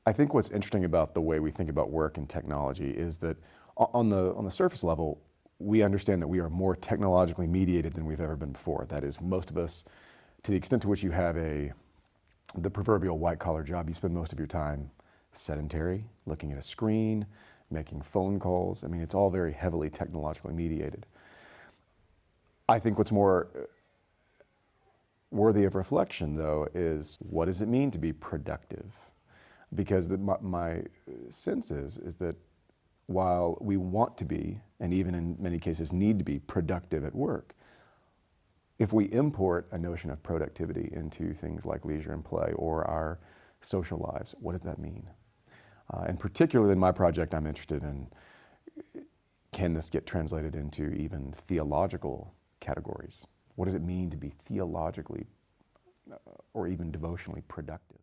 I think what's interesting about the way we think about work and technology is that on the surface level, we understand that we are more technologically mediated than we've ever been before. That is, most of us, to the extent to which you have the proverbial white-collar job, you spend most of your time sedentary, looking at a screen, making phone calls. I mean, it's all very heavily technologically mediated. I think what's more worthy of reflection, though, is what does it mean to be productive? Because my sense is that while we want to be, and even in many cases need to be, productive at work, if we import a notion of productivity into things like leisure and play or our social lives, what does that mean? And particularly in my project, I'm interested in, can this get translated into even theological categories? What does it mean to be theologically or even devotionally productive?